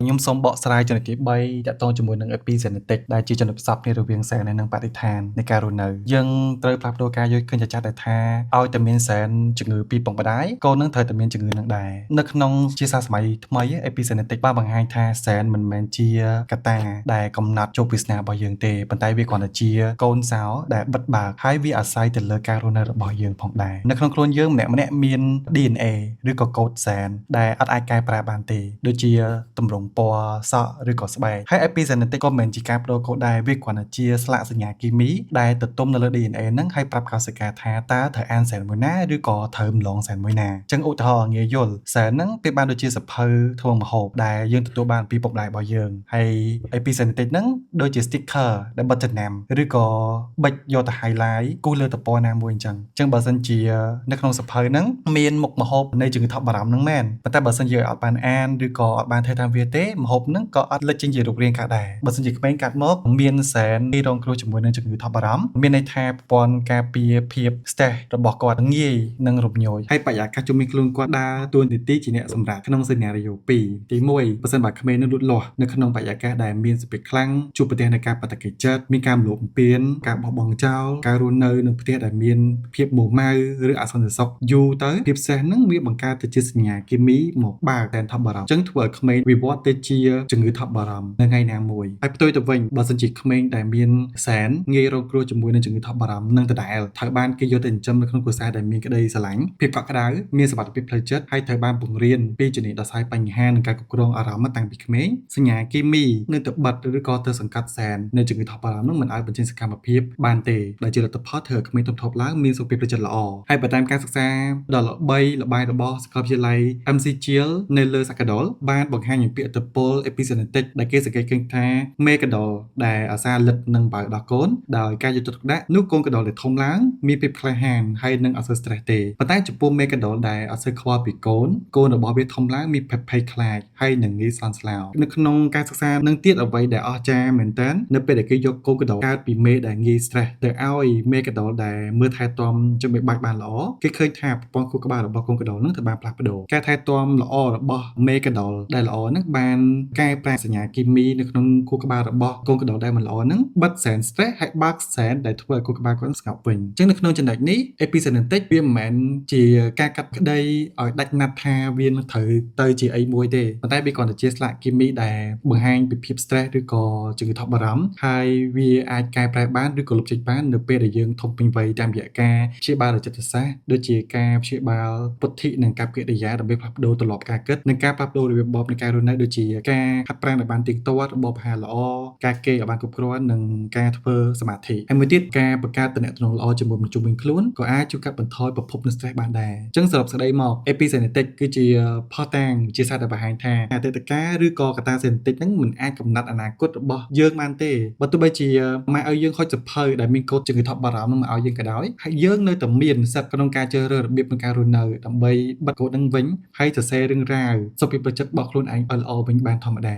ខ្ញុំសូមបកស្រាយចំណុចទី3ទាក់ទងជាមួយនឹង epigenetic ដែលជាចំណុចផ្សំគ្នារវាងសែននិងបរិស្ថាននៃការរស់នៅយើងត្រូវផ្លាស់ប្ដូរការយល់ឃើញចាស់ៗដែលថាឲ្យតែមានសែនជំងឺពីពងផ្ដាយកូននឹងត្រូវតែមានជំងឺនឹងដែរនៅក្នុងជាសាសម័យថ្មី epigenetic បានបង្ហាញថាសែនមិនមែនជាកត្តាដែលកំណត់ជោគវាសនារបស់យើងទេប៉ុន្តែវាគ្រាន់តែជាកូនសោដែលបិទបើកហើយវាអាស្រ័យទៅលើការរស់នៅរបស់យើងផងដែរនៅក្នុងខ្លួនយើងម្នាក់ៗមាន DNA ឬក៏កូដសែនដែលអត់អាចកែប្រែបានទេដូចជាទម្រង់ពណ៌សក់ឬក៏ស្បែកហើយ epigenetic ក៏មិនមែនជាការបដូរកូដដែរវាគ្រាន់តែជាស្លាកសញ្ញាគីមីដែលទទុំនៅលើ DNA ហ្នឹងហើយប្រាប់កោសិកាថាតើត្រូវអានសែនមួយណាឬក៏ត្រូវម្លងសែនមួយណាអញ្ចឹងឧទាហរណ៍ងាយយល់សែនហ្នឹងពេលបានដូចជាសភៅធ្វើម្ហូបដែលយើងទទួលបានពីពុកម្ដាយរបស់យើងហើយ epigenetic ហ្នឹងដូចជា sticker ដែលបិទចំណាំឬក៏បិចយកទៅ highlight គូសលើទំព័រណាមួយអញ្ចឹងបើសិនជានៅក្នុងសភៅហ្នឹងមានមុខម្ហូបនៃជំងឺថប់បារម្ភហ្នឹងមែនប៉ុន្តែបើសិនយើងអត់បានអានឬក៏អត់បានធ្វើតាមវាទេម្ហូបហ្នឹងក៏អត់លេចចេញជារូបរាងកើតដែរបើសិនជាក្មេងកាត់មកមានសែនរងគ្រោះជាមួយនឹងជំងឺថប់បារម្ភមានន័យថាប្រព័ន្ធការពារភាព stress របស់គាត់ងាយនឹងរំញោចហើយបរិយាកាសជុំវិញខ្លួនគាត់ដើរតួនាទីជាអ្នកសម្រាប់ក្នុងសេណារីយ៉ូ2ទី1បើសិនបើក្មេងនឹងលូតលាស់នៅក្នុងបរិយាកាសដែលមានសម្ពាធខ្លាំងជួបប្រទះនឹងការបាតុកិច្ចចិត្តមានការរំលោភបំពានការបោះបង់ចោលការរស់នៅក្នុងផ្ទះដែលមានភាពមួម៉ៅឬអសន្តិសុខយូរទៅភាពសេះហ្នឹងវាបង្កើតទៅជាសញ្ញាគីមីមកបើកតែថប់បារម្ភអញ្ចឹងធ្វើឲ្យក្មេងវិវត្តទៅជាជំងឺថប់បារម្ភនៅថ្ងៃណាមួយហើយផ្ទុយទៅវិញបើសិនជាក្មេងដែលមានសែនងាយរងគ្រោះជាមួយនឹងជំងឺថប់បារម្ភនឹងដដែលត្រូវបានគេយកទៅចិញ្ចឹមនៅក្នុងគ្រួសារដែលមានក្តីស្រឡាញ់ភាពកក់ក្ដៅមានសុវត្ថិភាពផ្លូវចិត្តហើយត្រូវបានបង្រៀនពីជំនាញដោះស្រាយបញ្ហានិងការគ្រប់គ្រងអារម្មណ៍តាំងពីក្មេងសញ្ញាគីមីនៅទៅបិទឬក៏ទៅសង្កត់សែននៅជំងឺថប់បារម្ភនឹងមិនអាចបញ្ចេញសកម្មភាពបានទេដែលជាលទ្ធផលធ្វើឲ្យក្មេងទន់ធប់ឡើងមានសុខភាពផ្លូវចិត្តល្អហើយបើតាមការសិក្សាដ៏ល្បីល្បាញរបស់សាកលវិទ្យាល័យ McGill នៅលើសាកដុលបានបង្ហាញអំពីឥទ្ធិពល epigenetic ដែលគេសង្កេតឃើញថាមេកដុលដែលអាសាលិតនឹងបើដោះកូនដោយការយកចិត្តទុកដាក់នោះកូនកដុលដែលធំឡើងមានភាពក្លាហានហើយនឹងអត់សូវ stress ទេប៉ុន្តែចំពោះមេកដុលដែលអត់សូវខ្វល់ពីកូនរបស់វាធំឡើងមានភាពភ័យខ្លាចហើយនឹងងាយស្លន់ស្លោនៅក្នុងការសិក្សានឹងទៀតអ្វីដែលអស្ចារ្យមែនទែននៅពេលដែលគេយកកូនកដុលកើតពីមេដែលងាយ stress ទៅឲ្យមេកដុលដែលមើលថែទាំជំនួយបាច់បានល្អគេឃើញថាប្រព័ន្ធខួរក្បាលរបស់កូនកដុលនឹងត្រូវបានផ្លាស់ប្ដូរការថែទាំល្អរបស់មេកដុលដែលល្អនឹងបានកែប្រែសញ្ញាគីមីនៅក្នុងខួរក្បាលរបស់កូនកដុលដែលមិនល្អនឹងបិទសែន stress ហើយបើកសែនដែលធ្វើឲ្យខួរក្បាលគាត់ស្ងប់វិញអញ្ចឹងនៅក្នុងចំណុចនេះ epigenetic វាមិនមែនជាការកាត់ក្តីឲ្យដាច់ណាត់ថាវានឹងត្រូវទៅជាអីមួយទេប៉ុន្តែវាគ្រាន់តែជាស្លាកគីមីដែលបង្ហាញពីភាព stress ឬក៏ជំងឺថប់បារម្ភហើយវាអាចកែប្រែបានឬក៏លុបចេញបាននៅពេលដែលយើងធំពេញវ័យតាមរយៈការព្យាបាលដោយចិត្តសាស្ត្រដូចជាការព្យាបាលពុទ្ធិនិងការកិរិយាដើម្បីផ្លាស់ប្ដូរទម្លាប់ការគិតនិងការផ្លាស់ប្ដូររបៀបរបបនៃការរស់នៅដូចជាការហាត់ប្រាណឲ្យបានទៀងទាត់របបអាហារល្អការគេងឲ្យបានគ្រប់គ្រាន់និងការធ្វើសមាធិហើយមួយទៀតការបង្កើតទំនាក់ទំនងល្អជាមួយមនុស្សជុំវិញខ្លួនក៏អាចជួយកាត់បន្ថយប្រភពនៃ stress បានដែរអញ្ចឹងសរុបសេចក្តីមក epigenetic គឺជាភស្តុតាងវិទ្យាសាស្ត្រដែលបង្ហាញថាអតីតកាលឬក៏កត្តា genetic ហ្នឹងមិនអាចកំណត់អនាគតរបស់យើងបានទេបើទោះបីជាម៉ែឲ្យយើងហុចសភៅដែលមានកូដជំងឺថប់បារម្ភនឹងមកឲ្យយើងក៏ដោយហើយយើងនៅតែមានសិទ្ធិក្នុងការជ្រើសរើសរបៀបក្នុងការរស់នៅដើម្បីបិទកូដនឹងវិញហើយសរសេររឿងរ៉ាវសុខភាពផ្លូវចិត្តរបស់ខ្លួនឯងឲ្យល្អវិញបានធម្មតា